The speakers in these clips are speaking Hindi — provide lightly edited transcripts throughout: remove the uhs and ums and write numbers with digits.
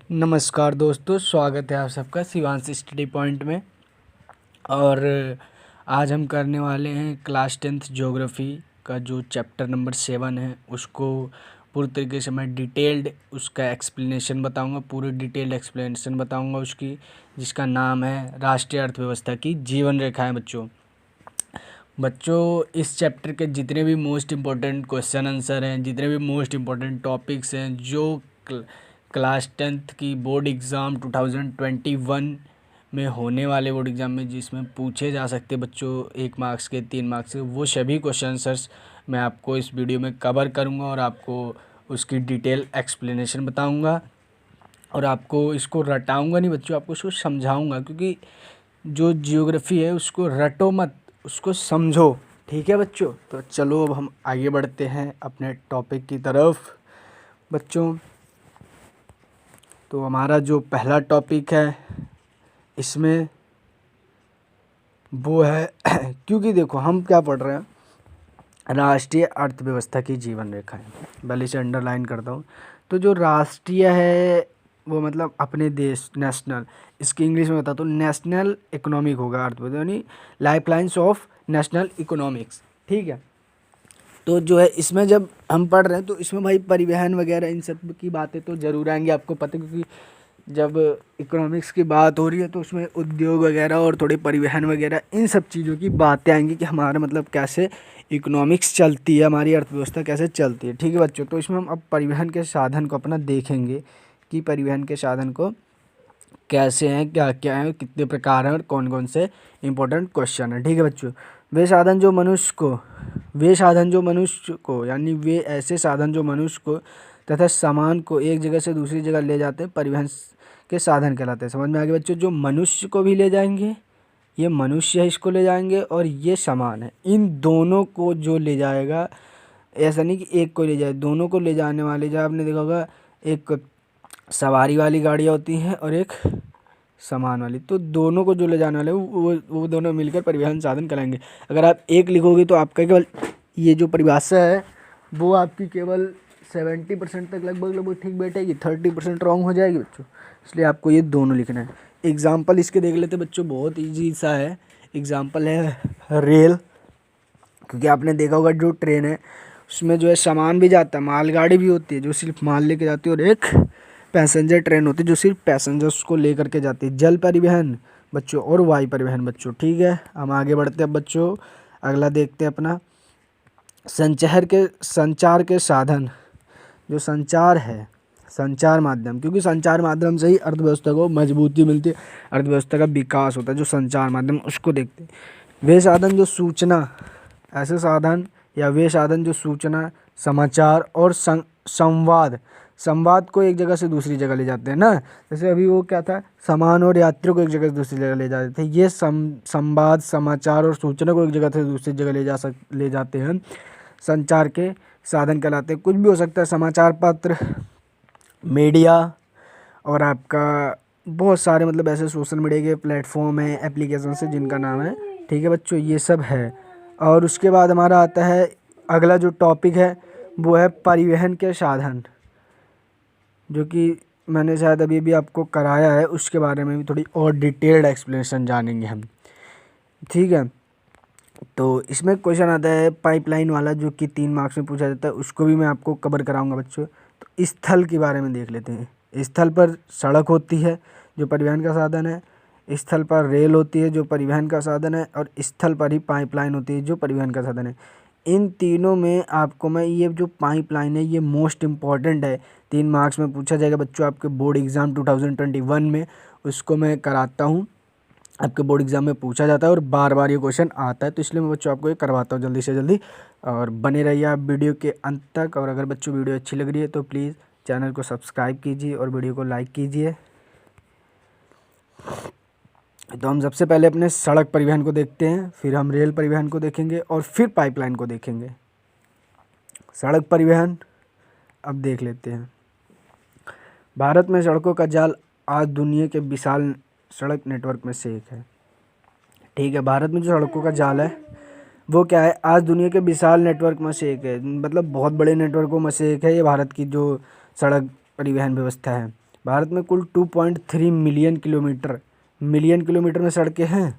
नमस्कार दोस्तों, स्वागत है आप सबका शिवांश स्टडी पॉइंट में। और आज हम करने वाले हैं क्लास 10th ज्योग्राफी का जो चैप्टर नंबर 7 है उसको पूरी तरीके से मैं डिटेल्ड उसका एक्सप्लेनेशन बताऊंगा, पूरी डिटेल्ड एक्सप्लेनेशन बताऊंगा उसकी, जिसका नाम है राष्ट्रीय अर्थव्यवस्था की जीवन रेखाएं। बच्चों इस चैप्टर के जितने भी मोस्ट इम्पोर्टेंट क्वेश्चन आंसर हैं, जितने भी मोस्ट इम्पोर्टेंट टॉपिक्स हैं जो क्लास 10th की बोर्ड एग्ज़ाम 2021 में होने वाले बोर्ड एग्ज़ाम में जिसमें पूछे जा सकते बच्चों 1 मार्क्स के 3 मार्क्स के, वो सभी क्वेश्चन आंसर्स मैं आपको इस वीडियो में कवर करूँगा और आपको उसकी डिटेल एक्सप्लेनेशन बताऊँगा। और आपको इसको रटाऊँगा नहीं बच्चों, आपको इसको समझाऊँगा, क्योंकि जो जियोग्राफी है उसको रटो मत, उसको समझो। ठीक है बच्चों, तो चलो अब हम आगे बढ़ते हैं अपने टॉपिक की तरफ बच्चों। तो हमारा जो पहला टॉपिक है इसमें वो है क्योंकि देखो हम क्या पढ़ रहे हैं, राष्ट्रीय अर्थव्यवस्था की जीवन रेखाएं। पहले से अंडरलाइन करता हूँ। तो जो राष्ट्रीय है वो मतलब अपने देश, नेशनल, इसकी इंग्लिश में बताता हूँ, नेशनल इकोनॉमिक होगा अर्थव्यवस्था, यानी life lines of national economics. ठीक है, तो जो है इसमें जब हम पढ़ रहे हैं तो इसमें भाई परिवहन वगैरह इन सब की बातें तो ज़रूर आएंगी, आपको पता है, क्योंकि जब इकोनॉमिक्स की बात हो रही है तो उसमें उद्योग वगैरह और थोड़े परिवहन वगैरह इन सब चीज़ों की बातें आएंगी कि हमारा मतलब कैसे इकोनॉमिक्स चलती है, हमारी अर्थव्यवस्था कैसे चलती है। ठीक है बच्चों, तो इसमें हम अब परिवहन के साधन को अपना देखेंगे कि परिवहन के साधन को कैसे हैं, क्या क्या हैं, कितने प्रकार हैं और कौन कौन से इंपॉर्टेंट क्वेश्चन हैं। ठीक है बच्चों, वे साधन जो मनुष्य को यानी वे ऐसे साधन जो मनुष्य को तथा सामान को एक जगह से दूसरी जगह ले जाते हैं परिवहन के साधन कहलाते हैं। समझ में आ गया बच्चों, जो मनुष्य को भी ले जाएंगे, ये मनुष्य है इसको ले जाएंगे, और ये सामान है, इन दोनों को जो ले जाएगा, ऐसा नहीं कि एक को ले जाए, दोनों को ले जाने वाले, जब आपने देखा होगा एक सवारी वाली गाड़ियाँ होती हैं और एक सामान वाली, तो दोनों को जो ले जाने वाले वो दोनों मिलकर परिवहन साधन कहलाएंगे। अगर आप एक लिखोगे तो आपका केवल ये जो परिभाषा है वो आपकी केवल 70% तक लगभग ठीक बैठेगी, 30% रॉन्ग हो जाएगी बच्चों, इसलिए आपको ये दोनों लिखना है। एग्जाम्पल इसके देख लेते बच्चों, बहुत ईजी सा है। एग्जाम्पल है रेल, क्योंकि आपने देखा होगा जो ट्रेन है उसमें जो है सामान भी जाता है, मालगाड़ी भी होती है जो सिर्फ माल लेके जाती है, और एक पैसेंजर ट्रेन होती है जो सिर्फ पैसेंजर्स को ले करके जाती है। जल परिवहन बच्चों और वायु परिवहन बच्चों। ठीक है, हम आगे बढ़ते हैं बच्चों, अगला देखते हैं अपना संचार के साधन। जो संचार है, संचार माध्यम, क्योंकि संचार माध्यम से ही अर्थव्यवस्था को मजबूती मिलती है, अर्थव्यवस्था का विकास होता है, जो संचार माध्यम उसको देखते हैं। वे साधन जो सूचना, ऐसे साधन या वे साधन जो सूचना, समाचार और संवाद को एक जगह से दूसरी जगह ले जाते हैं ना, जैसे अभी वो क्या था, सामान और यात्रियों को एक जगह से दूसरी जगह ले जाते थे, ये संवाद, समाचार और सूचना को एक जगह से दूसरी जगह ले जाते हैं, संचार के साधन कहलाते हैं। कुछ भी हो सकता है, समाचार पत्र, मीडिया, और आपका बहुत सारे मतलब ऐसे सोशल मीडिया के प्लेटफॉर्म हैं, एप्लीकेशन से जिनका नाम है। ठीक है बच्चों, ये सब है। और उसके बाद हमारा आता है अगला जो टॉपिक है वो है परिवहन के साधन, जो कि मैंने शायद अभी भी आपको कराया है, उसके बारे में भी थोड़ी और डिटेल्ड एक्सप्लेनेशन जानेंगे हम। ठीक है, तो इसमें क्वेश्चन आता है पाइपलाइन वाला, जो कि 3 मार्क्स में पूछा जाता है, उसको भी मैं आपको कवर कराऊंगा बच्चों। तो स्थल के बारे में देख लेते हैं। स्थल पर सड़क होती है जो परिवहन का साधन है, स्थल पर रेल होती है जो परिवहन का साधन है, और स्थल पर ही पाइपलाइन होती है जो परिवहन का साधन है। इन तीनों में आपको मैं ये जो पाइपलाइन है ये मोस्ट इम्पॉर्टेंट है, 3 मार्क्स में पूछा जाएगा बच्चों आपके बोर्ड एग्ज़ाम 2021 में, उसको मैं कराता हूँ, आपके बोर्ड एग्ज़ाम में पूछा जाता है और बार बार ये क्वेश्चन आता है, तो इसलिए मैं बच्चों आपको ये करवाता हूँ जल्दी से जल्दी। और बने रहिए आप वीडियो के अंत तक, और अगर बच्चों वीडियो अच्छी लग रही है तो प्लीज़ चैनल को सब्सक्राइब कीजिए और वीडियो को लाइक कीजिए। तो हम सबसे पहले अपने सड़क परिवहन को देखते हैं, फिर हम रेल परिवहन को देखेंगे और फिर पाइपलाइन को देखेंगे। सड़क परिवहन अब देख लेते हैं। भारत में सड़कों का जाल आज दुनिया के विशाल सड़क नेटवर्क में से एक है। ठीक है, भारत में जो सड़कों का जाल है वो क्या है, आज दुनिया के विशाल नेटवर्क में से एक है, मतलब बहुत बड़े नेटवर्कों में से एक है ये भारत की जो सड़क परिवहन व्यवस्था है। भारत में कुल 2.3 मिलियन किलोमीटर में सड़कें हैं।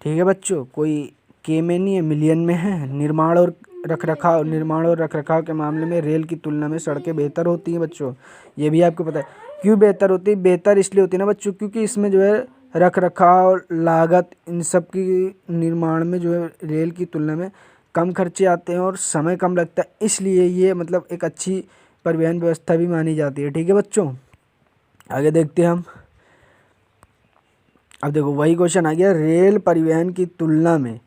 ठीक है बच्चों, कोई के में नहीं है, मिलियन में है। निर्माण और रखरखाव के मामले में रेल की तुलना में सड़कें बेहतर होती हैं बच्चों, ये भी आपको पता है। क्यों बेहतर होती है? बेहतर इसलिए होती है ना बच्चों, क्योंकि इसमें जो है रखरखाव, लागत, इन सब की निर्माण में जो है रेल की तुलना में कम खर्चे आते हैं और समय कम लगता है, इसलिए ये मतलब एक अच्छी परिवहन व्यवस्था भी मानी जाती है। ठीक है बच्चों, आगे देखते हैं हम। अब देखो वही क्वेश्चन आ गया, रेल परिवहन की तुलना में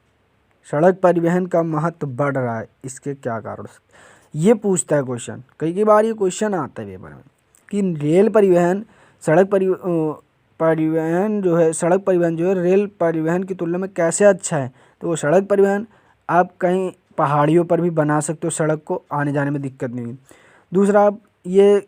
सड़क परिवहन का महत्व बढ़ रहा है, इसके क्या कारण? ये पूछता है क्वेश्चन, कई बार ये क्वेश्चन आता है पेपर में कि रेल परिवहन सड़क परिवहन जो है रेल परिवहन की तुलना में कैसे अच्छा है। तो वो सड़क परिवहन आप कहीं पहाड़ियों पर भी बना सकते हो, सड़क को आने जाने में दिक्कत नहीं होगी। दूसरा, आप ये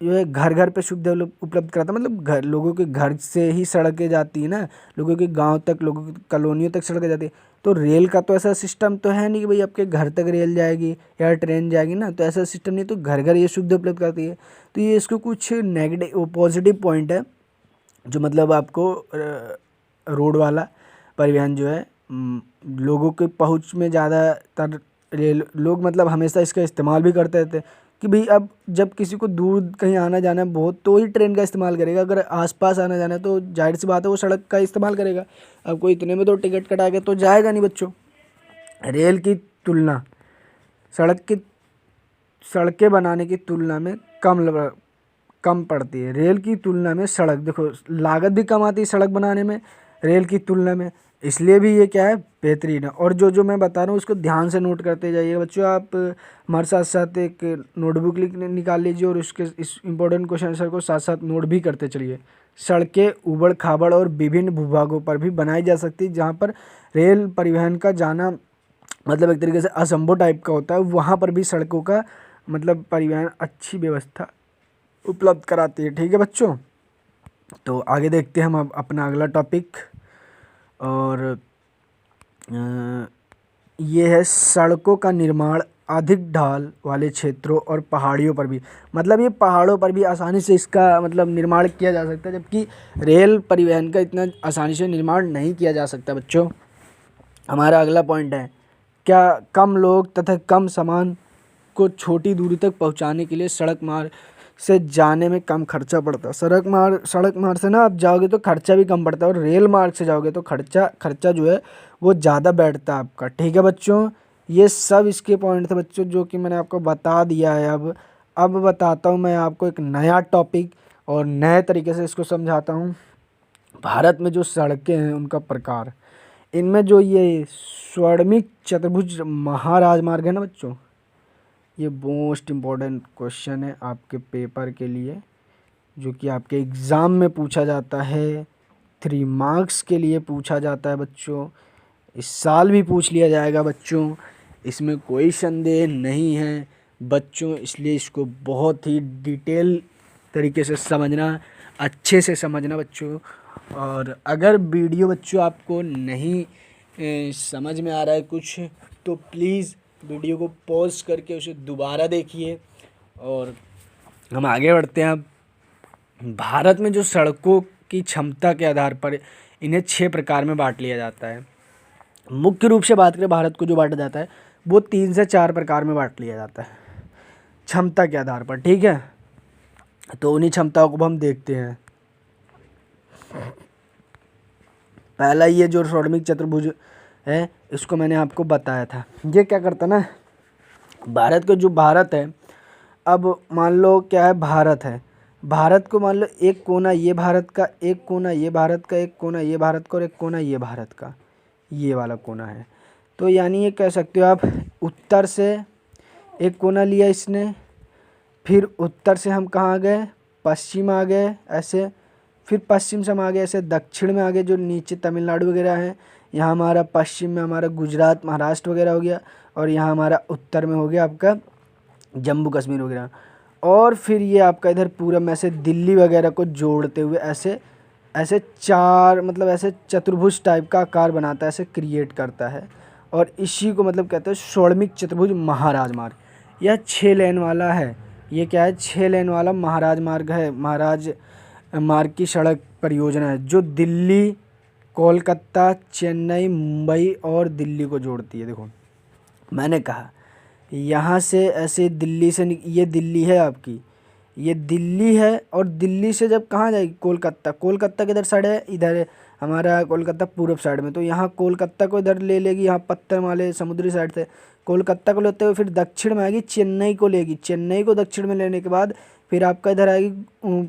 जो है घर घर पे सुविधा उपलब्ध कराता है, मतलब लोगों के घर से ही सड़कें जाती है ना, लोगों के गांव तक, लोगों की कॉलोनियों तक सड़कें जाती है। तो रेल का तो ऐसा सिस्टम तो है नहीं कि भाई आपके घर तक रेल जाएगी या ट्रेन जाएगी ना, तो ऐसा सिस्टम नहीं, तो घर घर ये सुविधा उपलब्ध कराती है। तो ये इसको कुछ नेगेटिव पॉजिटिव पॉइंट है, जो मतलब आपको रोड वाला परिवहन जो है लोगों के पहुंच में ज़्यादातर रेल लोग मतलब हमेशा इसका इस्तेमाल भी करते रहते हैं कि भाई अब जब किसी को दूर कहीं आना जाना है बहुत, तो ही ट्रेन का इस्तेमाल करेगा। अगर आसपास आना जाना है तो जाहिर सी बात है वो सड़क का इस्तेमाल करेगा। अब कोई इतने में तो टिकट कटा के तो जाएगा नहीं बच्चों। रेल की तुलना सड़कें बनाने की तुलना में कम पड़ती है। रेल की तुलना में सड़क, देखो लागत भी कम आती है सड़क बनाने में रेल की तुलना में, इसलिए भी ये क्या है, बेहतरीन है। और जो मैं बता रहा हूँ उसको ध्यान से नोट करते जाइए बच्चों। आप हमारे साथ साथ एक नोटबुक निकाल लीजिए और उसके इस इम्पोर्टेंट क्वेश्चन आंसर को साथ साथ नोट भी करते चलिए। सड़कें उबड़ खाबड़ और विभिन्न भूभागों पर भी बनाई जा सकती है, जहाँ पर रेल परिवहन का जाना मतलब एक तरीके से असंभव टाइप का होता है, वहाँ पर भी सड़कों का मतलब परिवहन अच्छी व्यवस्था उपलब्ध कराती है। ठीक है बच्चों, तो आगे देखते हैं हम अब अपना अगला टॉपिक, और ये है सड़कों का निर्माण अधिक ढाल वाले क्षेत्रों और पहाड़ियों पर भी, मतलब ये पहाड़ों पर भी आसानी से इसका मतलब निर्माण किया जा सकता है, जबकि रेल परिवहन का इतना आसानी से निर्माण नहीं किया जा सकता बच्चों। हमारा अगला पॉइंट है, क्या कम लोग तथा कम सामान को छोटी दूरी तक पहुंचाने के लिए सड़क मार्ग से जाने में कम खर्चा पड़ता है। सड़क मार्ग से ना आप जाओगे तो खर्चा भी कम पड़ता है, और रेल मार्ग से जाओगे तो खर्चा जो है वो ज़्यादा बैठता है आपका। ठीक है बच्चों, ये सब इसके पॉइंट थे बच्चों जो कि मैंने आपको बता दिया है। अब बताता हूँ मैं आपको एक नया टॉपिक, और नए तरीके से इसको समझाता हूँ। भारत में जो सड़कें हैं उनका प्रकार, इनमें जो ये स्वर्णिम चतुर्भुज महाराजमार्ग है ना बच्चों, ये मोस्ट इम्पॉर्टेंट क्वेश्चन है आपके पेपर के लिए, जो कि आपके एग्ज़ाम में पूछा जाता है, 3 मार्क्स के लिए पूछा जाता है बच्चों। इस साल भी पूछ लिया जाएगा बच्चों, इसमें कोई संदेह नहीं है बच्चों, इसलिए इसको बहुत ही डिटेल तरीके से समझना, अच्छे से समझना बच्चों। और अगर वीडियो बच्चों आपको नहीं समझ में आ रहा है कुछ, तो प्लीज़ वीडियो को पॉज करके उसे दोबारा देखिए। और हम आगे बढ़ते हैं। अब भारत में जो सड़कों की क्षमता के आधार पर इन्हें 6 प्रकार में बांट लिया जाता है। मुख्य रूप से बात करें भारत को जो बांटा जाता है वो 3 से 4 प्रकार में बांट लिया जाता है क्षमता के आधार पर। ठीक है, तो उन्हीं क्षमताओं को हम देखते हैं। पहला ये जो स्वर्णिम चतुर्भुज है, इसको मैंने आपको बताया था। ये क्या करता ना, भारत है, अब मान लो क्या है, भारत को मान लो एक कोना ये भारत का, एक कोना ये भारत का, एक कोना ये भारत का, और एक कोना ये भारत का, ये वाला कोना है। तो यानी ये कह सकते हो आप, उत्तर से एक कोना लिया इसने, फिर उत्तर से हम कहाँ आ गए, पश्चिम आ गए ऐसे, फिर पश्चिम से हम आ गए ऐसे दक्षिण में आ गए, जो नीचे तमिलनाडु वगैरह है, यहाँ हमारा पश्चिम में हमारा गुजरात महाराष्ट्र वगैरह हो गया, और यहाँ हमारा उत्तर में हो गया आपका जम्मू कश्मीर वगैरह। और फिर ये आपका इधर पूरब में ऐसे दिल्ली वगैरह को जोड़ते हुए ऐसे ऐसे 4 मतलब ऐसे चतुर्भुज टाइप का आकार बनाता है, ऐसे क्रिएट करता है, और इसी को मतलब कहते हैं स्वर्णिम चतुर्भुज महाराजमार्ग। यह 6 लेन वाला है, ये क्या है, 6 लेन वाला महाराज मार्ग है, महाराज मार्ग की सड़क परियोजना है जो दिल्ली, कोलकाता, चेन्नई, मुंबई और दिल्ली को जोड़ती है। देखो मैंने कहा यहाँ से ऐसे दिल्ली से ये दिल्ली है आपकी, ये दिल्ली है, और दिल्ली से जब कहाँ जाएगी, कोलकाता। कोलकाता किधर साइड है, इधर है हमारा कोलकाता पूर्व साइड में, तो यहाँ कोलकाता को इधर ले लेगी, यहाँ पत्तनमाले समुद्री साइड से कोलकाता को लेते हुए फिर दक्षिण में आएगी, चेन्नई को लेगी, चेन्नई को दक्षिण में लेने के बाद फिर आपका इधर आएगी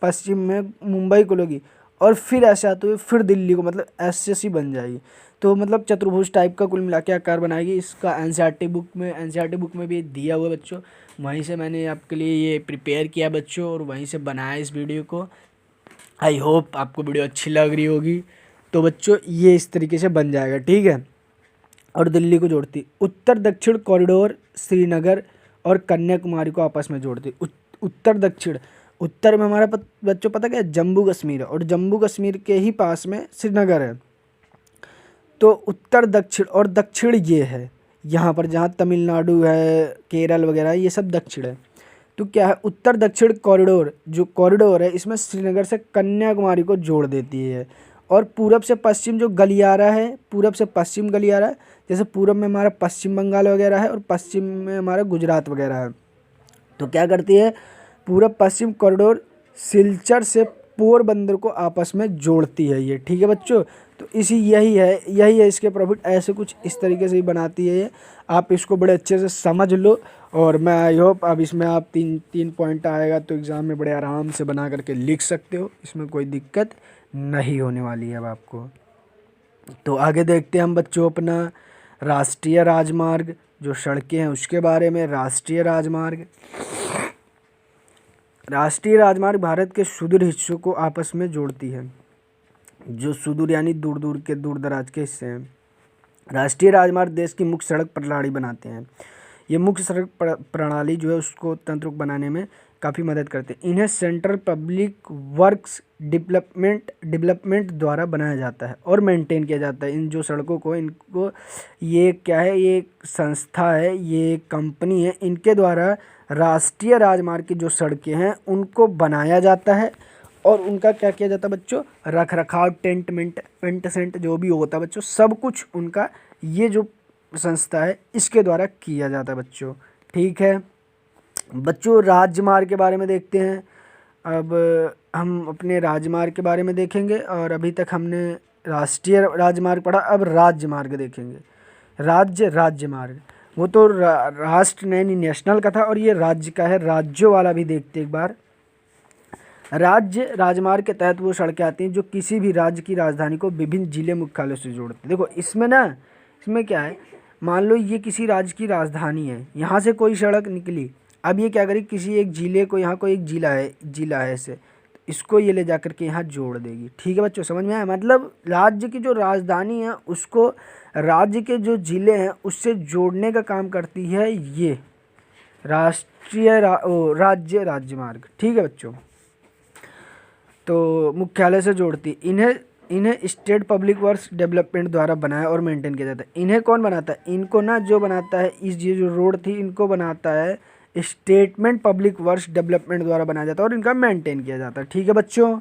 पश्चिम में मुंबई को लेगी, और फिर ऐसे आते हुए फिर दिल्ली को, मतलब ऐसे सी बन जाएगी। तो मतलब चतुर्भुज टाइप का कुल मिला के आकार बनाएगी। इसका एनसीईआरटी बुक में भी दिया हुआ है बच्चों, वहीं से मैंने आपके लिए ये प्रिपेयर किया बच्चों, और वहीं से बनाया इस वीडियो को। आई होप आपको वीडियो अच्छी लग रही होगी। तो बच्चों ये इस तरीके से बन जाएगा, ठीक है। और दिल्ली को जोड़ती, उत्तर दक्षिण कॉरिडोर श्रीनगर और कन्याकुमारी को आपस में जोड़ती। उत्तर दक्षिण, उत्तर में हमारा बच्चों पता क्या है, जम्मू कश्मीर है, और जम्मू कश्मीर के ही पास में श्रीनगर है। तो उत्तर दक्षिण, और दक्षिण ये है यहाँ पर जहाँ तमिलनाडु है, केरल वगैरह, ये सब दक्षिण है। तो क्या है, उत्तर दक्षिण कॉरिडोर, जो कॉरिडोर है इसमें श्रीनगर से कन्याकुमारी को जोड़ देती है। और पूरब से पश्चिम जो गलियारा है, पूरब से पश्चिम गलियारा है, जैसे पूरब में हमारा पश्चिम बंगाल वगैरह है और पश्चिम में हमारा गुजरात वगैरह है। तो क्या करती है, पूरब पश्चिम कॉरिडोर सिलचर से पोरबंदर को आपस में जोड़ती है ये, ठीक है बच्चों। तो यही है इसके प्रॉफिट, ऐसे कुछ इस तरीके से ही बनाती है ये। आप इसको बड़े अच्छे से समझ लो, और मैं आई होप अब इसमें आप तीन पॉइंट आएगा तो एग्ज़ाम में बड़े आराम से बना करके लिख सकते हो, इसमें कोई दिक्कत नहीं होने वाली है अब आपको। तो आगे देखते हैं हम बच्चों अपना राष्ट्रीय राजमार्ग, जो सड़कें हैं उसके बारे में। राष्ट्रीय राजमार्ग भारत के सुदूर हिस्सों को आपस में जोड़ती है, जो सुदूर यानी दूर दराज के हिस्से हैं। राष्ट्रीय राजमार्ग देश की मुख्य सड़क प्रणाली बनाते हैं। ये मुख्य सड़क प्रणाली जो है उसको तंत्रुक बनाने में काफ़ी मदद करते हैं। इन्हें सेंट्रल पब्लिक वर्क्स डेवलपमेंट द्वारा बनाया जाता है और मेंटेन किया जाता है। इन जो सड़कों को, इनको ये क्या है, ये संस्था है, ये कंपनी है, इनके द्वारा राष्ट्रीय राजमार्ग की जो सड़कें हैं उनको बनाया जाता है, और उनका क्या किया जाता है बच्चों, रख रखाव, पेंट सेंट जो भी होता है बच्चों, सब कुछ उनका ये जो संस्था है इसके द्वारा किया जाता है बच्चों, ठीक है। बच्चों राजमार्ग के बारे में देखते हैं। अब हम अपने राजमार्ग के बारे में देखेंगे, और अभी तक हमने राष्ट्रीय राजमार्ग पढ़ा, अब राज्यमार्ग देखेंगे। राज्यमार्ग वो तो राष्ट्र नहीं, नेशनल का था, और ये राज्य का है, राज्यों वाला भी देखते एक बार। राजमार्ग के तहत वो सड़कें आती हैं जो किसी भी राज्य की राजधानी को विभिन्न जिले मुख्यालयों से जोड़ती हैं। देखो इसमें क्या है, मान लो ये किसी राज्य की राजधानी है, यहाँ से कोई सड़क निकली, अब ये क्या करेगी, किसी एक जिले को, यहाँ कोई एक जिला है ऐसे, तो इसको ये ले जा करके यहाँ जोड़ देगी, ठीक है बच्चों, समझ में आया। मतलब राज्य की जो राजधानी है उसको राज्य के जो जिले हैं उससे जोड़ने का काम करती है ये राज्यमार्ग, ठीक है बच्चों। तो मुख्यालय से जोड़ती, इन्हें स्टेट पब्लिक वर्क्स डेवलपमेंट द्वारा बनाया और मेंटेन किया जाता है। इन्हें कौन बनाता है, इनको ना जो बनाता है, ये जो रोड थी इनको बनाता है स्टेटमेंट पब्लिक वर्क्स डेवलपमेंट द्वारा बनाया जाता है, और इनका मेंटेन किया जाता है, ठीक है बच्चों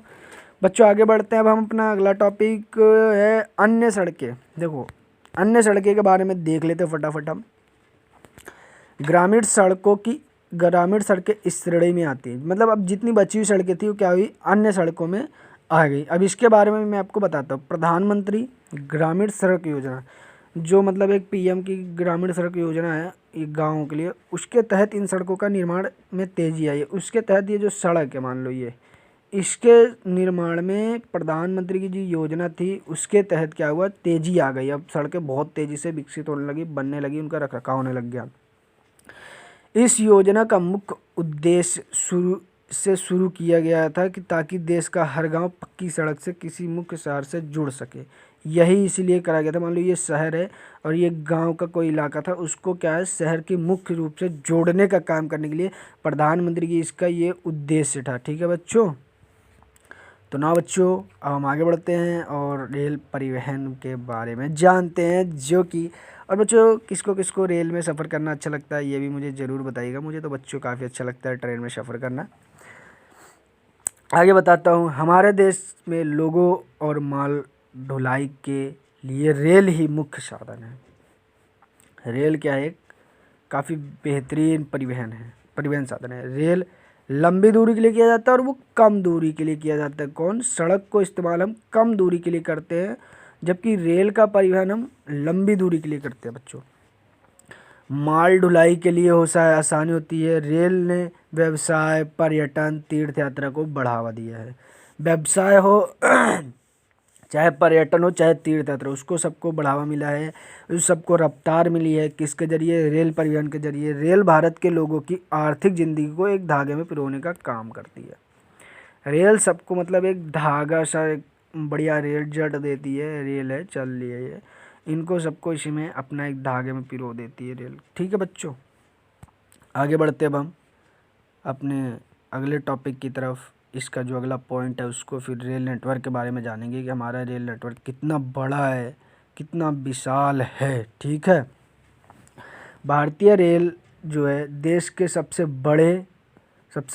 आगे बढ़ते हैं। अब हम अपना अगला टॉपिक है अन्य सड़कें। देखो अन्य सड़कें के बारे में देख लेते हैं फटाफट हम। ग्रामीण सड़कें इस श्रेणी में आती हैं, मतलब अब जितनी बची हुई सड़कें थी वो क्या हुई, अन्य सड़कों में आ गई। अब इसके बारे में मैं आपको बताता हूँ। प्रधानमंत्री ग्रामीण सड़क योजना, जो मतलब एक पीएम की ग्रामीण सड़क योजना है एक गाँव के लिए, उसके तहत इन सड़कों का निर्माण में तेज़ी आई है। उसके तहत ये जो सड़क है, मान लो ये, इसके निर्माण में प्रधानमंत्री की जो योजना थी उसके तहत क्या हुआ, तेज़ी आ गई। अब सड़कें बहुत तेज़ी से विकसित होने लगी, बनने लगी, उनका रखरखाव होने लग गया। इस योजना का मुख्य उद्देश्य शुरू किया गया था कि ताकि देश का हर गांव पक्की सड़क से किसी मुख्य शहर से जुड़ सके। यही इसीलिए करा गया था, मान लो ये शहर है और ये गांव का कोई इलाका था, उसको क्या है, शहर की मुख्य रूप से जोड़ने का काम करने के लिए प्रधानमंत्री की इसका ये उद्देश्य था, ठीक है बच्चों। तो ना बच्चों, अब हम आगे बढ़ते हैं और रेल परिवहन के बारे में जानते हैं, जो कि और बच्चों किसको किसको रेल में सफ़र करना अच्छा लगता है ये भी मुझे ज़रूर बताइएगा। मुझे तो बच्चों काफ़ी अच्छा लगता है ट्रेन में सफ़र करना। आगे बताता हूँ। हमारे देश में लोगों और माल ढुलाई के लिए रेल ही मुख्य साधन है। रेल क्या है? काफ़ी बेहतरीन परिवहन साधन है। रेल लंबी दूरी के लिए किया जाता है और वो कम दूरी के लिए किया जाता है। कौन? सड़क को इस्तेमाल हम कम दूरी के लिए करते हैं, जबकि रेल का परिवहन हम लंबी दूरी के लिए करते हैं बच्चों। माल ढुलाई के लिए आसानी होती है। रेल ने व्यवसाय, पर्यटन, तीर्थ यात्रा को बढ़ावा दिया है। व्यवसाय हो चाहे पर्यटन हो चाहे तीर्थ यात्रा, उसको सबको बढ़ावा मिला है, उस सबको रफ्तार मिली है। किसके जरिए? रेल परिवहन के जरिए। रेल भारत के लोगों की आर्थिक ज़िंदगी को एक धागे में पिरोने का काम करती है। रेल सबको मतलब एक धागा सा, एक बढ़िया रेल जड़ देती है। रेल है, चल रही है ये, इनको सबको इसी में अपना एक धागे में पिरो देती है रेल। ठीक है बच्चों, आगे बढ़ते अब हम अपने अगले टॉपिक की तरफ। इसका जो अगला पॉइंट है उसको फिर रेल नेटवर्क के बारे में जानेंगे कि हमारा रेल नेटवर्क कितना बड़ा है, कितना विशाल है। ठीक है, भारतीय रेल जो है देश के सबसे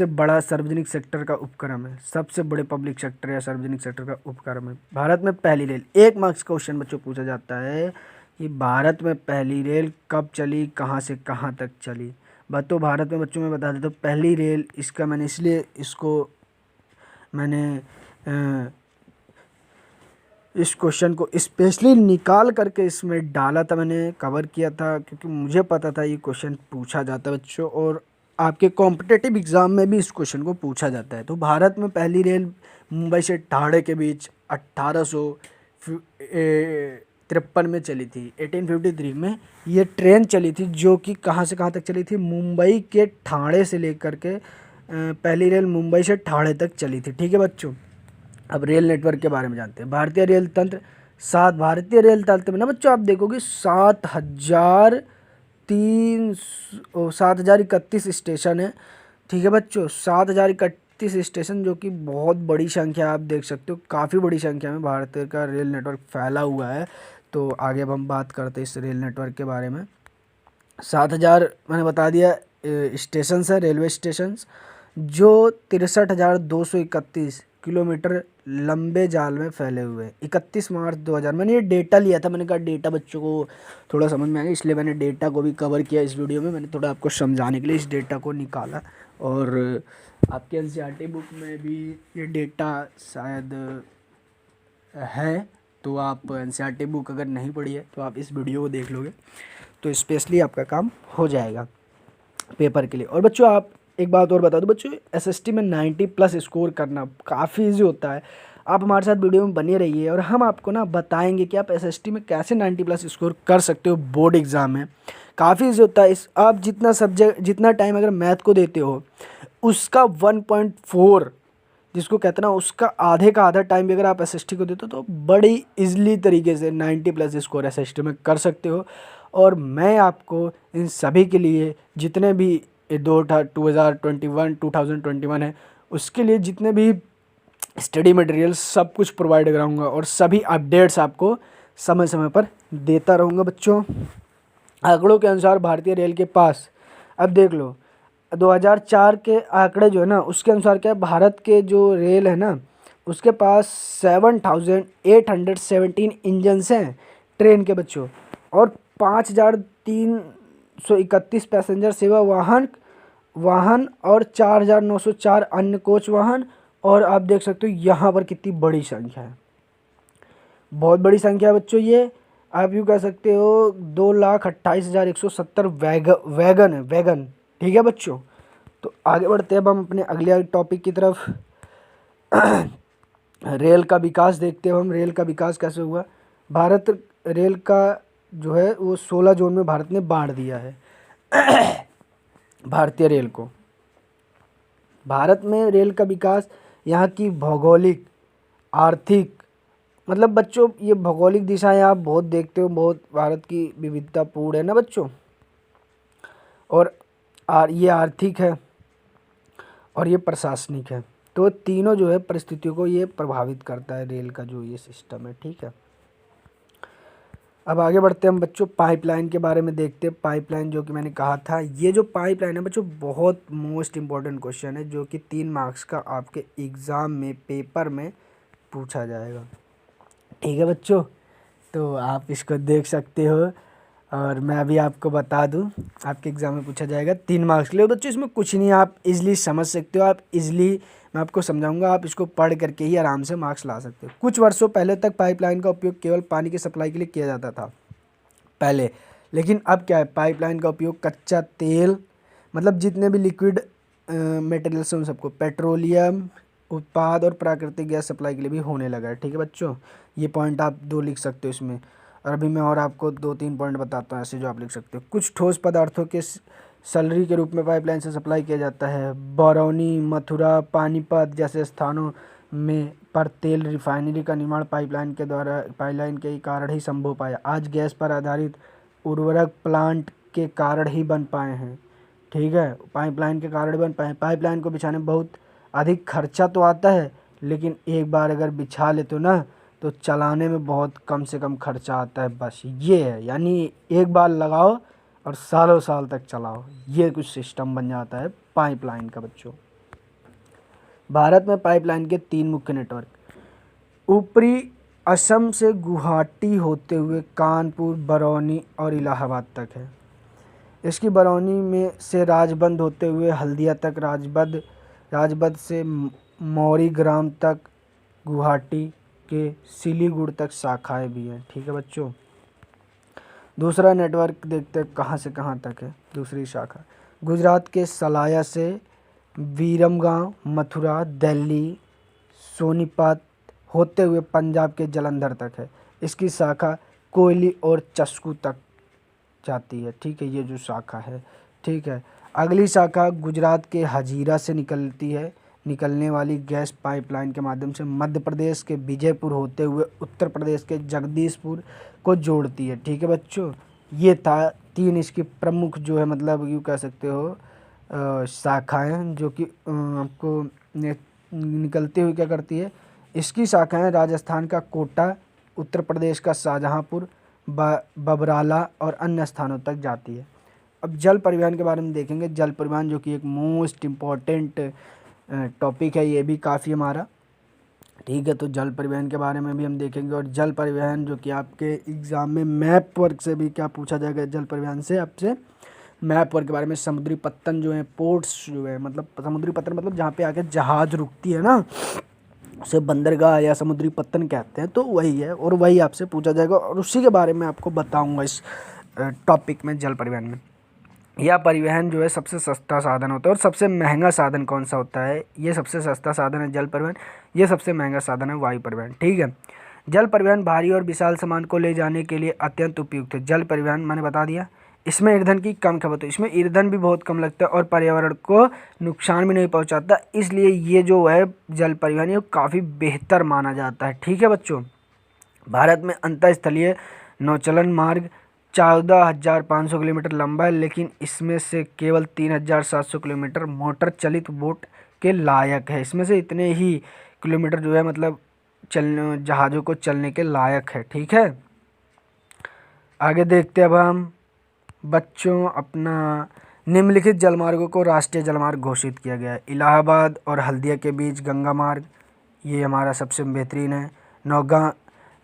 बड़ा सार्वजनिक सेक्टर का उपक्रम है। सबसे बड़े पब्लिक सेक्टर या सार्वजनिक सेक्टर का उपक्रम है। भारत में पहली रेल, 1 मार्क्स क्वेश्चन बच्चों पूछा जाता है कि भारत में पहली रेल कब चली, कहाँ से कहाँ तक चली। तो भारत में बच्चों में बता देता हूँ पहली रेल, इसका मैंने इसलिए इस क्वेश्चन को स्पेशली निकाल करके इसमें डाला था, मैंने कवर किया था, क्योंकि मुझे पता था ये क्वेश्चन पूछा जाता है बच्चों, और आपके कॉम्पिटिटिव एग्ज़ाम में भी इस क्वेश्चन को पूछा जाता है। तो भारत में पहली रेल मुंबई से ठाणे के बीच 1853 में चली थी। 1853 में ये ट्रेन चली थी, जो कि कहाँ से कहाँ तक चली थी? मुंबई के ठाणे से लेकर के पहली रेल मुंबई से ठाणे तक चली थी। ठीक है बच्चों, अब रेल नेटवर्क के बारे में जानते हैं। भारतीय रेल तंत्र में ना बच्चों आप देखोगे 7,031 स्टेशन है। ठीक है बच्चों, 7,031 स्टेशन, जो कि बहुत बड़ी संख्या, आप देख सकते हो काफ़ी बड़ी संख्या में भारत का रेल नेटवर्क फैला हुआ है। तो आगे अब हम बात करते हैं इस रेल नेटवर्क के बारे में। 7,000 मैंने बता दिया स्टेशन है, रेलवे स्टेशन, जो 63,231 किलोमीटर लंबे जाल में फैले हुए हैं। 31 मार्च 2000, मैंने ये डेटा लिया था, मैंने कहा डेटा बच्चों को थोड़ा समझ में आएगा, इसलिए मैंने डेटा को भी कवर किया इस वीडियो में। मैंने थोड़ा आपको समझाने के लिए इस डेटा को निकाला, और आपके एनसीईआरटी बुक में भी ये डेटा शायद है, तो आप एनसीईआरटी बुक अगर नहीं पढ़ी है तो आप इस वीडियो को देख लोगे तो स्पेशली आपका काम हो जाएगा पेपर के लिए। और बच्चों आप एक बात और बता दो बच्चों, एसएसटी में 90+ स्कोर करना काफ़ी इजी होता है। आप हमारे साथ वीडियो में बने रहिए और हम आपको ना बताएंगे कि आप एसएसटी में कैसे 90+ स्कोर कर सकते हो बोर्ड एग्ज़ाम में। काफ़ी इजी होता है। आप जितना टाइम अगर मैथ को देते हो उसका 1.4, जिसको कहते हैं ना, उसका आधे का आधा टाइम भी अगर आप एसएसटी को देते हो तो बड़ी इजली तरीके से 90+ स्कोर एसएसटी में कर सकते हो। और मैं आपको इन सभी के लिए जितने भी 2021 है उसके लिए जितने भी स्टडी मटेरियल सब कुछ प्रोवाइड कराऊंगा, और सभी अपडेट्स आपको समय समय पर देता रहूँगा बच्चों। आंकड़ों के अनुसार भारतीय रेल के पास, अब देख लो 2004 के आंकड़े जो है ना, उसके अनुसार क्या है, भारत के जो रेल है ना उसके पास 7,817 इंजन्स हैं ट्रेन के बच्चों, और 5,331 पैसेंजर सेवा वाहन और 4,904 अन्य कोच वाहन। और आप देख सकते हो यहाँ पर कितनी बड़ी संख्या है, बहुत बड़ी संख्या है बच्चों। ये आप यूँ कह सकते हो 2,28,170 वैगन है, वैगन। ठीक है बच्चों, तो आगे बढ़ते हैं अब हम अपने अगले टॉपिक की तरफ। रेल का विकास देखते हो हम, रेल का विकास कैसे हुआ। भारत रेल का जो है वो 16 जोन में भारत ने बांट दिया है भारतीय रेल को। भारत में रेल का विकास यहाँ की भौगोलिक, आर्थिक, मतलब बच्चों ये भौगोलिक दिशाएं आप बहुत देखते हो, बहुत भारत की विविधतापूर्ण है ना बच्चों, और ये आर्थिक है और ये प्रशासनिक है। तो तीनों जो है परिस्थितियों को ये प्रभावित करता है, रेल का जो ये सिस्टम है, ठीक है। अब आगे बढ़ते हैं हम बच्चों, पाइपलाइन के बारे में देखते हैं। पाइपलाइन जो कि मैंने कहा था, ये जो पाइपलाइन है बच्चों बहुत मोस्ट इम्पॉर्टेंट क्वेश्चन है, जो कि 3 मार्क्स का आपके एग्ज़ाम में पेपर में पूछा जाएगा, ठीक है बच्चों। तो आप इसको देख सकते हो, और मैं अभी आपको बता दूं, आपके एग्ज़ाम में पूछा जाएगा 3 मार्क्स के लिए बच्चों। इसमें कुछ नहीं, आप इजीली समझ सकते हो, आप इजीली, मैं आपको समझाऊंगा, आप इसको पढ़ करके ही आराम से मार्क्स ला सकते हो। कुछ वर्षों पहले तक पाइपलाइन का उपयोग केवल पानी की सप्लाई के लिए किया जाता था पहले, लेकिन अब क्या है, पाइपलाइन का उपयोग कच्चा तेल, मतलब जितने भी लिक्विड मटेरियल्स हैं उन सबको, पेट्रोलियम उत्पाद और प्राकृतिक गैस सप्लाई के लिए भी होने लगा है, ठीक है बच्चों। ये पॉइंट आप 2 लिख सकते हो इसमें, और अभी मैं और आपको 2-3 पॉइंट बताता हूँ ऐसे जो आप लिख सकते हो। कुछ ठोस पदार्थों के सलरी के रूप में पाइपलाइन से सप्लाई किया जाता है। बरौनी, मथुरा, पानीपत जैसे स्थानों में पर तेल रिफाइनरी का निर्माण पाइपलाइन के कारण ही संभव पाया। आज गैस पर आधारित उर्वरक प्लांट के कारण ही बन पाए हैं, ठीक है, पाइपलाइन के कारण बन पाए हैं। पाइपलाइन को बिछाने में बहुत अधिक खर्चा तो आता है, लेकिन एक बार अगर बिछा ले तो ना, तो चलाने में बहुत कम से कम खर्चा आता है, बस ये है। यानी एक बार लगाओ और सालों साल तक चलाओ, ये कुछ सिस्टम बन जाता है पाइपलाइन का बच्चों। भारत में पाइपलाइन के 3 मुख्य नेटवर्क ऊपरी असम से गुवाहाटी होते हुए कानपुर, बरौनी और इलाहाबाद तक है। इसकी बरौनी में से राजबंद होते हुए हल्दिया तक, राजबंद से मौरीग्राम तक, गुवाहाटी के सिलीगुड़ तक शाखाएं भी हैं, ठीक है बच्चों। दूसरा नेटवर्क देखते हैं कहाँ से कहाँ तक है। दूसरी शाखा गुजरात के सलाया से विरमगांव, मथुरा, दिल्ली, सोनीपत होते हुए पंजाब के जलंधर तक है। इसकी शाखा कोयली और चस्कू तक जाती है, ठीक है, ये जो शाखा है, ठीक है। अगली शाखा गुजरात के हजीरा से निकलने वाली गैस पाइपलाइन के माध्यम से मध्य प्रदेश के विजयपुर होते हुए उत्तर प्रदेश के जगदीशपुर को जोड़ती है, ठीक है बच्चों। ये था 3 इसकी प्रमुख जो है, मतलब यूँ कह सकते हो शाखाएं, जो कि आपको निकलते हुए क्या करती है। इसकी शाखाएं राजस्थान का कोटा, उत्तर प्रदेश का शाहजहांपुर, बबराला और अन्य स्थानों तक जाती है। अब जल परिवहन के बारे में देखेंगे। जल परिवहन जो कि एक मोस्ट इम्पॉर्टेंट टॉपिक है, ये भी काफ़ी हमारा, ठीक है। तो जल परिवहन के बारे में भी हम देखेंगे। और जल परिवहन जो कि आपके एग्ज़ाम में मैप वर्क से भी क्या पूछा जाएगा, जल परिवहन से आपसे मैप वर्क के बारे में। समुद्री पत्तन जो है, पोर्ट्स जो है, मतलब समुद्री पत्तन मतलब जहाँ पे आके जहाज़ रुकती है ना, उसे बंदरगाह या समुद्री पत्तन कहते हैं, तो वही है, और वही आपसे पूछा जाएगा, और उसी के बारे में आपको बताऊंगा इस टॉपिक में, जल परिवहन में। यह परिवहन जो है सबसे सस्ता साधन होता है। और सबसे महंगा साधन कौन सा होता है? ये सबसे सस्ता साधन है जल परिवहन, ये सबसे महंगा साधन है वायु परिवहन, ठीक है। जल परिवहन भारी और विशाल सामान को ले जाने के लिए अत्यंत उपयुक्त है। जल परिवहन मैंने बता दिया, इसमें ईंधन की कम खपत है, इसमें ईंधन भी बहुत कम लगता है और पर्यावरण को नुकसान भी नहीं पहुंचाता, इसलिए ये जो है जल परिवहन ये काफ़ी बेहतर माना जाता है, ठीक है बच्चों। भारत में अंतःस्थलीय नौचलन मार्ग 14,500 किलोमीटर लंबा है, लेकिन इसमें से केवल 3,700 किलोमीटर मोटर चलित बोट के लायक है। इसमें से इतने ही किलोमीटर जो है मतलब जहाज़ों को चलने के लायक है, ठीक है। आगे देखते हैं अब हम बच्चों अपना निम्नलिखित जलमार्गों को राष्ट्रीय जलमार्ग घोषित किया गया है। इलाहाबाद और हल्दिया के बीच गंगा मार्ग, ये हमारा सबसे बेहतरीन है।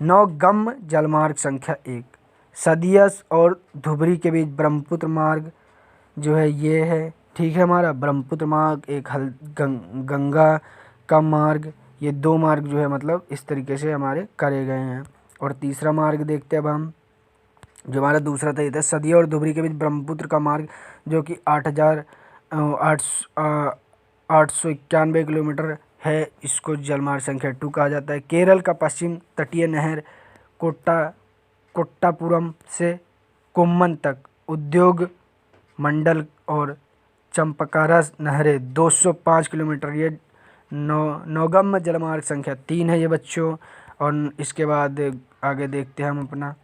नौगम जलमार्ग संख्या 1। सदियस और धुबरी के बीच ब्रह्मपुत्र मार्ग जो है ये है, ठीक है। हमारा ब्रह्मपुत्र मार्ग एक गंगा का मार्ग, ये 2 मार्ग जो है मतलब इस तरीके से हमारे करे गए हैं। और तीसरा मार्ग देखते हैं अब हम, जो हमारा दूसरा था, ये था सदिया और धुबरी के बीच ब्रह्मपुत्र का मार्ग, जो कि 8,891 किलोमीटर है। इसको जलमार्ग संख्या 2 कहा जाता है। केरल का पश्चिम तटीय नहर कोट्टापुरम से कुम्मन तक उद्योग मंडल और चंपकारा नहरें 205 किलोमीटर, ये नौगम जलमार्ग संख्या 3 है ये बच्चों। और इसके बाद आगे देखते हैं हम अपना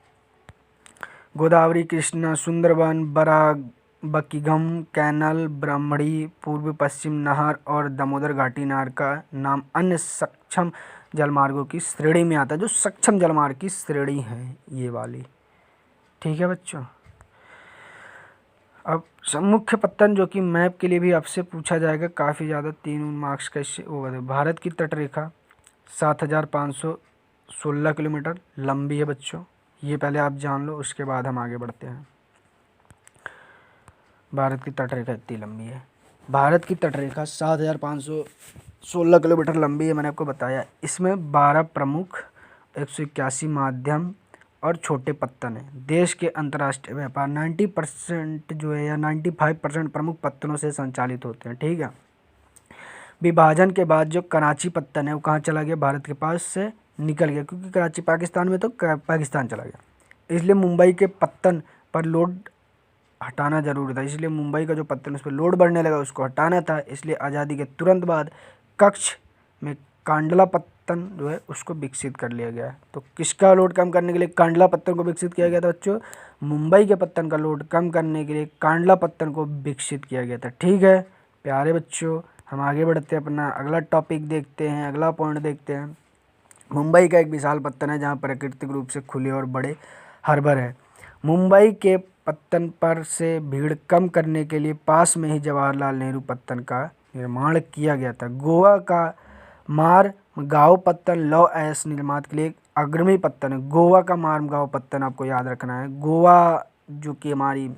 गोदावरी, कृष्णा, सुंदरबन, बराक, बकिंघम कैनाल, ब्रह्मणी, पूर्व पश्चिम नहर और दामोदर घाटी नहर का नाम अन्य सक्षम जलमार्गों की श्रेणी में आता है। जो सक्षम जलमार्ग की श्रेणी है ये वाली, ठीक है बच्चों। अब मुख्य पत्तन जो कि मैप के लिए भी आपसे पूछा जाएगा काफ़ी ज़्यादा, 3 मार्क्स का इससे वो है। भारत की तटरेखा 7,516 किलोमीटर लंबी है बच्चों, ये पहले आप जान लो, उसके बाद हम आगे बढ़ते हैं। भारत की तटरेखा इतनी लंबी है, भारत की तटरेखा 7,516 किलोमीटर लंबी है, मैंने आपको बताया। इसमें 12 प्रमुख, 181 माध्यम और छोटे पत्तन है। देश के अंतर्राष्ट्रीय व्यापार 90% जो है या 95% प्रमुख पत्तनों से संचालित होते हैं, ठीक है। विभाजन के बाद जो कराची पत्तन है वो कहाँ चला गया, भारत के पास से निकल गया, क्योंकि कराची पाकिस्तान में तो पाकिस्तान चला गया, इसलिए मुंबई के पत्तन पर लोड हटाना जरूरी था। इसलिए मुंबई का जो पत्तन उस पर लोड बढ़ने लगा, उसको हटाना था। इसलिए आज़ादी के तुरंत बाद कच्छ में कांडला पत्तन जो है उसको विकसित कर लिया गया। तो किसका लोड कम करने के लिए कांडला पत्तन को विकसित किया गया था बच्चों, मुंबई के पत्तन का लोड कम करने के लिए कांडला पत्तन को विकसित किया गया था, ठीक है प्यारे बच्चों। हम आगे बढ़ते हैं, अपना अगला टॉपिक देखते हैं, अगला पॉइंट देखते हैं। मुंबई का एक विशाल पत्तन है जहाँ प्राकृतिक रूप से खुले और बड़े हार्बर है। मुंबई के पत्तन पर से भीड़ कम करने के लिए पास में ही जवाहरलाल नेहरू पत्तन का निर्माण किया गया था। गोवा का मारगांव पत्तन लौ ऐश निर्माण के लिए एक अग्रणी पत्तन है। गोवा का मारगांव पत्तन आपको याद रखना है। गोवा जो कि हमारी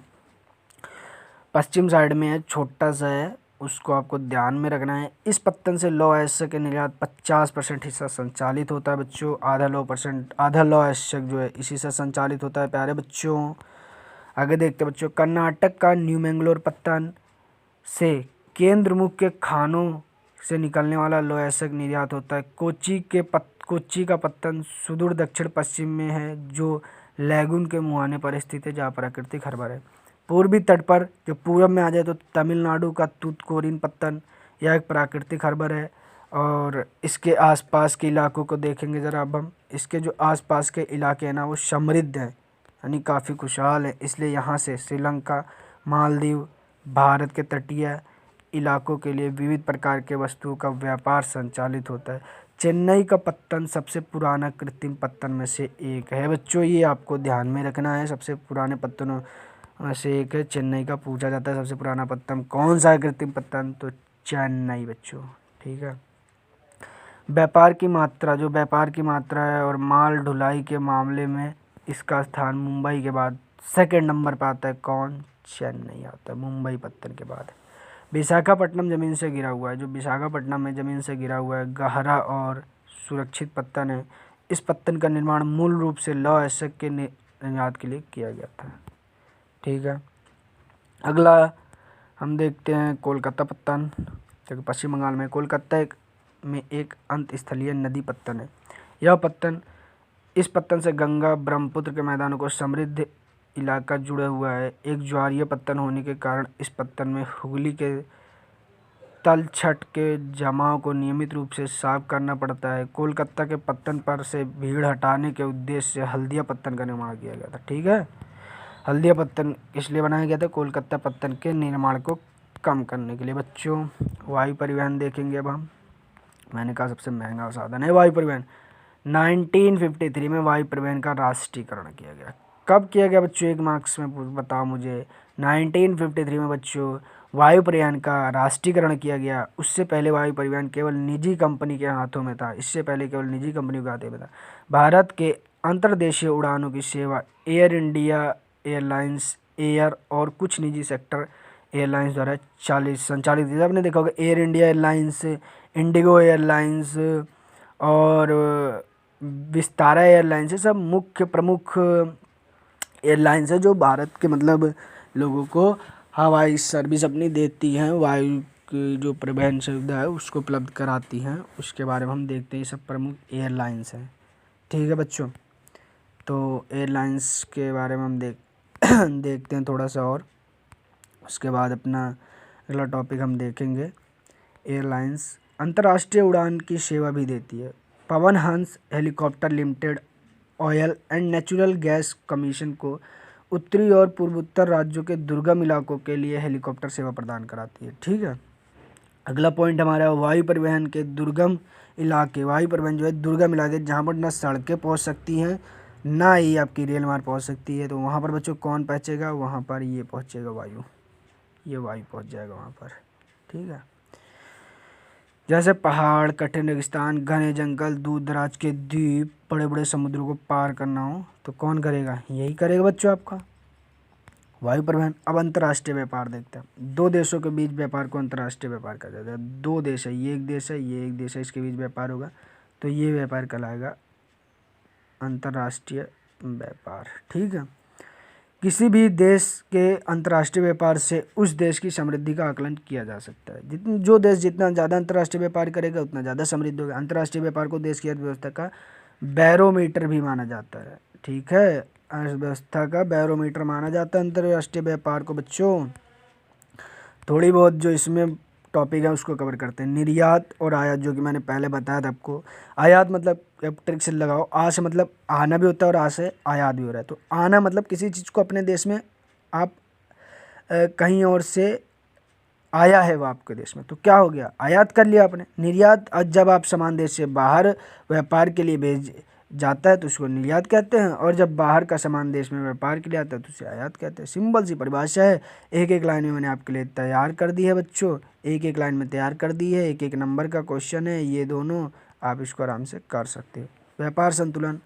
पश्चिम साइड में है, छोटा सा है, उसको आपको ध्यान में रखना है। इस पत्तन से लौह अयस्क के निर्यात 50% हिस्सा संचालित होता है बच्चों। आधा लौह अयस्क जो है इसी से संचालित होता है प्यारे बच्चों। आगे देखते हैं बच्चों, कर्नाटक का न्यू मैंगलोर पत्तन से केंद्र मुख्य खानों से निकलने वाला लौह अयस्क निर्यात होता है। कोच्चि का पत्तन सुदूर दक्षिण पश्चिम में है, जो लैगून के मुहाने पर स्थित है, जहाँ प्राकृतिक हार्बर है। पूर्वी तट पर जो पूर्व में आ जाए तो तमिलनाडु का तूतुकुड़ीन पत्तन, यह एक प्राकृतिक हार्बर है। और इसके आसपास के इलाकों को देखेंगे ज़रा अब हम, इसके जो आसपास के इलाके हैं ना वो समृद्ध हैं, यानी काफ़ी खुशहाल है। इसलिए यहाँ से श्रीलंका, मालदीव, भारत के तटीय इलाकों के लिए विविध प्रकार के वस्तुओं का व्यापार संचालित होता है। चेन्नई का पत्तन सबसे पुराना कृत्रिम पत्तन में से एक है बच्चों, ये आपको ध्यान में रखना है। सबसे पुराने पत्तनों में से एक है चेन्नई का। पूछा जाता है सबसे पुराना पत्तन कौन सा है कृत्रिम पत्तन, तो चेन्नई बच्चों, ठीक है। व्यापार की मात्रा, जो व्यापार की मात्रा है और माल ढुलाई के मामले में इसका स्थान मुंबई के बाद सेकंड नंबर पर आता है। कौन, चेन्नई आता है मुंबई पत्तन के बाद। विशाखापट्टनम ज़मीन से घिरा हुआ है, जो विशाखापट्टनम में ज़मीन से घिरा हुआ है, गहरा और सुरक्षित पत्तन है। इस पत्तन का निर्माण मूल रूप से लौह अयस्क के निर्यात के लिए किया गया था, ठीक है। अगला हम देखते हैं कोलकाता पत्तन, जो पश्चिम बंगाल में कोलकाता में एक अंत स्थलीय नदी पत्तन है। यह पत्तन, इस पत्तन से गंगा ब्रह्मपुत्र के मैदानों को समृद्ध इलाका जुड़ा हुआ है। एक ज्वारीय पत्तन होने के कारण इस पत्तन में हुगली के तलछट के जमाव को नियमित रूप से साफ करना पड़ता है। कोलकाता के पत्तन पर से भीड़ हटाने के उद्देश्य से हल्दिया पत्तन का निर्माण किया गया था, ठीक है। हल्दिया पत्तन इसलिए बनाया गया था, कोलकाता पत्तन के निर्माण को कम करने के लिए बच्चों। वायु परिवहन देखेंगे अब हम। मैंने कहा सबसे महंगा साधन है वायु परिवहन। 1953 में वायु परिवहन का राष्ट्रीयकरण किया गया। कब किया गया बच्चों, 1 मार्क्स में बताओ मुझे। 1953 में बच्चों वायु परिवहन का राष्ट्रीयकरण किया गया। उससे पहले वायु परिवहन केवल निजी कंपनी के हाथों में था। इससे पहले केवल निजी कंपनियों के हाथों में था। भारत के अंतर्देशीय उड़ानों की सेवा एयर इंडिया एयरलाइंस, एयर और कुछ निजी सेक्टर एयरलाइंस द्वारा संचालित थी। आपने देखा होगा air India airlines, Indigo airlines और विस्तारा एयरलाइंस, ये सब मुख्य प्रमुख एयरलाइंस है जो भारत के मतलब लोगों को हवाई सर्विस अपनी देती हैं, वायु की जो परिवहन सुविधा है उसको उपलब्ध कराती हैं। उसके बारे में हम देखते हैं, ये सब प्रमुख एयरलाइंस हैं, ठीक है बच्चों। तो एयरलाइंस के बारे में हम देखते हैं थोड़ा सा और उसके बाद अपना अगला टॉपिक हम देखेंगे। एयरलाइंस अंतर्राष्ट्रीय उड़ान की सेवा भी देती है। Pawan Hans helicopter limited oil and natural gas commission को उत्तरी और पूर्वोत्तर राज्यों के दुर्गम इलाकों के लिए हेलीकॉप्टर सेवा प्रदान कराती है। ठीक है, अगला पॉइंट हमारा वायु परिवहन के दुर्गम इलाके। वायु परिवहन जो है दुर्गम इलाके जहाँ पर ना सड़कें पहुँच सकती हैं ना ही आपकी रेल मार्ग पहुँच सकती है, तो वहाँ पर बच्चों कौन पहुँचेगा, वहाँ पर ये पहुँचेगा वायु, ये वायु पहुँच जाएगा वहाँ पर। ठीक है, जैसे पहाड़, कठिन रेगिस्तान, घने जंगल, दूर दराज के द्वीप, बड़े बड़े समुद्रों को पार करना हो तो कौन करेगा, यही करेगा बच्चों आपका वायु परिवहन। अब अंतर्राष्ट्रीय व्यापार देखते हैं। दो देशों के बीच व्यापार को अंतर्राष्ट्रीय व्यापार कहा जाता है। दो देश है, ये एक देश है, ये एक देश है, इसके बीच व्यापार होगा तो ये व्यापार कहलाएगा अंतर्राष्ट्रीय व्यापार। ठीक है, किसी भी देश के अंतर्राष्ट्रीय व्यापार से उस देश की समृद्धि का आकलन किया जा सकता है। जो देश जितना ज़्यादा अंतर्राष्ट्रीय व्यापार करेगा उतना ज़्यादा समृद्ध होगा। अंतर्राष्ट्रीय व्यापार को देश की अर्थव्यवस्था का बैरोमीटर भी माना जाता है। ठीक है, अर्थव्यवस्था का बैरोमीटर माना जाता है अंतर्राष्ट्रीय व्यापार को। बच्चों थोड़ी बहुत जो इसमें टॉपिक है उसको कवर करते हैं। निर्यात और आयात, जो कि मैंने पहले बताया था आपको। आयात मतलब अब ट्रिक से लगाओ, आ से मतलब आना भी होता है और आ से आयात भी हो रहा है। तो आना मतलब किसी चीज़ को अपने देश में आप कहीं और से आया है वो आपके देश में, तो क्या हो गया, आयात कर लिया आपने। निर्यात जब आप सामान देश से बाहर व्यापार के लिए भेज जाता है तो उसको निर्यात कहते हैं, और जब बाहर का सामान देश में व्यापार के लिए आता है तो उसे आयात कहते हैं। सिंपल सी परिभाषा है, एक एक लाइन में मैंने आपके लिए तैयार कर दी है बच्चों, एक एक लाइन में तैयार कर दी है, एक एक नंबर का क्वेश्चन है ये दोनों, आप इसको आराम से कर सकते हो। व्यापार संतुलन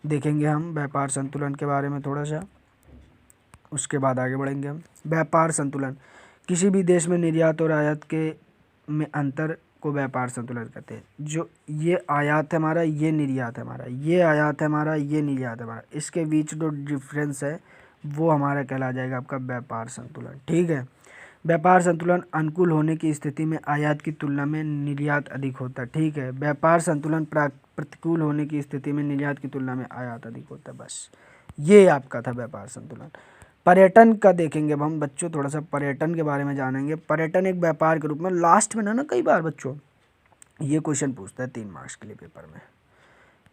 देखेंगे हम, व्यापार संतुलन के बारे में थोड़ा सा, उसके बाद आगे बढ़ेंगे हम। व्यापार संतुलन, किसी भी देश में निर्यात और आयात के में अंतर को व्यापार संतुलन कहते हैं। जो ये आयात है हमारा, ये निर्यात है हमारा, ये आयात है हमारा, ये निर्यात है हमारा, इसके बीच जो डिफरेंस है वो हमारा कहला जाएगा आपका व्यापार संतुलन। ठीक है, व्यापार संतुलन अनुकूल होने की स्थिति में आयात की तुलना में निर्यात अधिक होता है। ठीक है, व्यापार संतुलन प्रतिकूल होने की स्थिति में निर्यात की तुलना में आयात अधिक होता है। बस ये आपका था व्यापार संतुलन। पर्यटन का देखेंगे अब हम बच्चों, थोड़ा सा पर्यटन के बारे में जानेंगे। पर्यटन एक व्यापार के रूप में, लास्ट में ना कई बार बच्चों ये क्वेश्चन पूछता है 3 मार्क्स के लिए पेपर में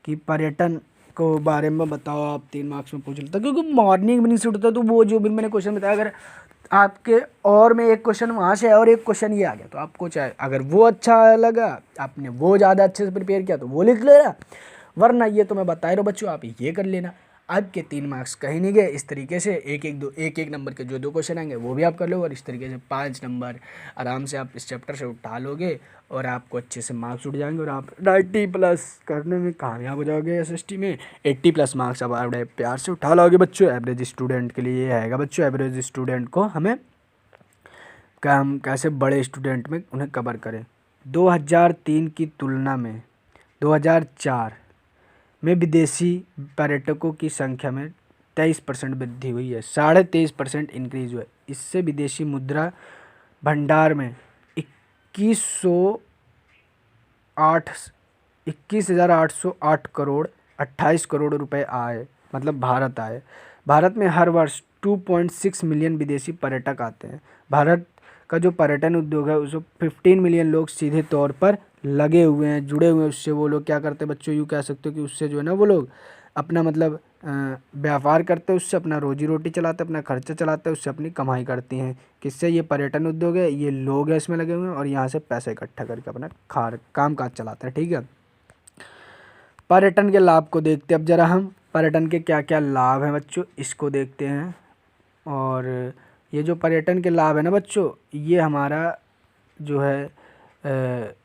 कि पर्यटन को बारे में बताओ, आप 3 मार्क्स में पूछ लेता, क्योंकि मॉर्निंग में नहीं उठता तो वो जो भी मैंने क्वेश्चन बताया, अगर आपके और में एक क्वेश्चन वहाँ से और एक क्वेश्चन ये आ गया तो आपको चाहे अगर वो अच्छा लगा, आपने वो ज़्यादा अच्छे से प्रिपेयर किया तो वो लिख लेना, वरना ये तो मैं बता रहा हूँ बच्चों आप ये कर लेना। आपके 3 मार्क्स कहीं नहीं गए। इस तरीके से एक एक नंबर के जो 2 क्वेश्चन आएंगे वो भी आप कर लो, और इस तरीके से 5 नंबर आराम से आप इस चैप्टर से उठा लोगे और आपको अच्छे से मार्क्स उठ जाएंगे और आप 90+ करने में कामयाब हो जाओगे। एसएसटी में 80+ मार्क्स अब आप प्यार से उठा लोगे बच्चों। एवरेज स्टूडेंट के लिए ये आएगा बच्चों, एवरेज स्टूडेंट को हमें हम कैसे बड़े स्टूडेंट में उन्हें कवर करें। 2003 की तुलना में 2004 में विदेशी पर्यटकों की संख्या में 23% वृद्धि हुई है, 23.5% इंक्रीज हुआ है। इससे विदेशी मुद्रा भंडार में 21,808 करोड़ 28 करोड़ रुपए आए, मतलब भारत आए। भारत में हर वर्ष 2.6 मिलियन विदेशी पर्यटक आते हैं। भारत का जो पर्यटन उद्योग है उसमें 15 मिलियन लोग सीधे तौर पर लगे हुए हैं, जुड़े हुए हैं उससे। वो लोग क्या करते हैं बच्चों, यूँ कह सकते हो कि उससे जो है ना वो लोग अपना मतलब व्यापार करते हैं, उससे अपना रोजी रोटी चलाते हैं, अपना खर्चा चलाते हैं, उससे अपनी कमाई करती हैं। किससे, ये पर्यटन उद्योग है, ये लोग हैं इसमें लगे हुए हैं और यहाँ से पैसे इकट्ठा करके अपना काम काज चलाते हैं। ठीक है, पर्यटन के लाभ को देखते हैं अब जरा हम, पर्यटन के क्या क्या लाभ हैं बच्चों इसको देखते हैं। और ये जो पर्यटन के लाभ है ना बच्चों, ये हमारा जो है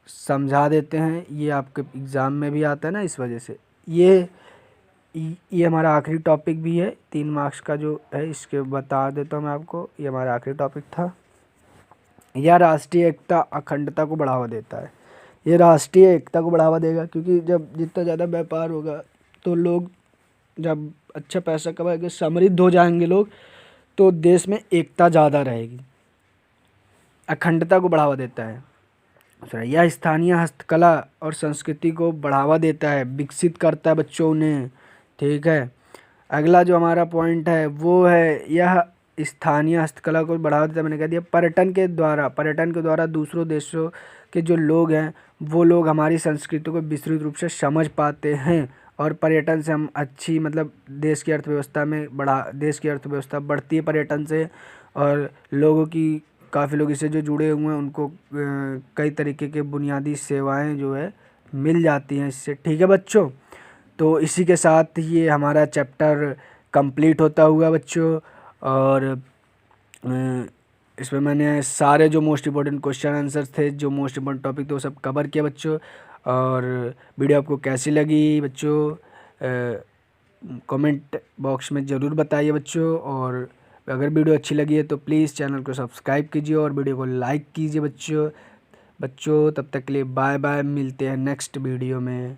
समझा देते हैं, ये आपके एग्ज़ाम में भी आता है ना, इस वजह से ये हमारा आखिरी टॉपिक भी है 3 मार्क्स का जो है, इसके बता देता हूँ मैं आपको। ये हमारा आखिरी टॉपिक था। यह राष्ट्रीय एकता अखंडता को बढ़ावा देता है। ये राष्ट्रीय एकता को बढ़ावा देगा, क्योंकि जब जितना ज़्यादा व्यापार होगा तो लोग जब अच्छा पैसा कमाएंगे, समृद्ध हो जाएंगे लोग, तो देश में एकता ज़्यादा रहेगी। अखंडता को बढ़ावा देता है। यह स्थानीय हस्तकला और संस्कृति को बढ़ावा देता है, विकसित करता है बच्चों ने। ठीक है, अगला जो हमारा पॉइंट है वो है यह स्थानीय हस्तकला को बढ़ावा देता है। मैंने कह दिया पर्यटन के द्वारा दूसरों देशों के जो लोग हैं वो लोग हमारी संस्कृति को विस्तृत रूप से समझ पाते हैं और पर्यटन से हम अच्छी मतलब देश की अर्थव्यवस्था बढ़ती है पर्यटन से। और लोगों की काफ़ी लोग इससे जो जुड़े हुए हैं उनको कई तरीके के बुनियादी सेवाएं जो है मिल जाती हैं इससे। ठीक है बच्चों, तो इसी के साथ ये हमारा चैप्टर कंप्लीट होता हुआ बच्चों। और इसमें मैंने सारे जो मोस्ट इम्पोर्टेंट क्वेश्चन आंसर्स थे, जो मोस्ट इम्पोर्टेंट टॉपिक थे वो सब कवर किया बच्चों। और वीडियो आपको कैसी लगी बच्चों कमेंट बॉक्स में ज़रूर बताइए बच्चों। और अगर वीडियो अच्छी लगी है तो प्लीज़ चैनल को सब्सक्राइब कीजिए और वीडियो को लाइक कीजिए बच्चों। तब तक के लिए बाय बाय, मिलते हैं नेक्स्ट वीडियो में।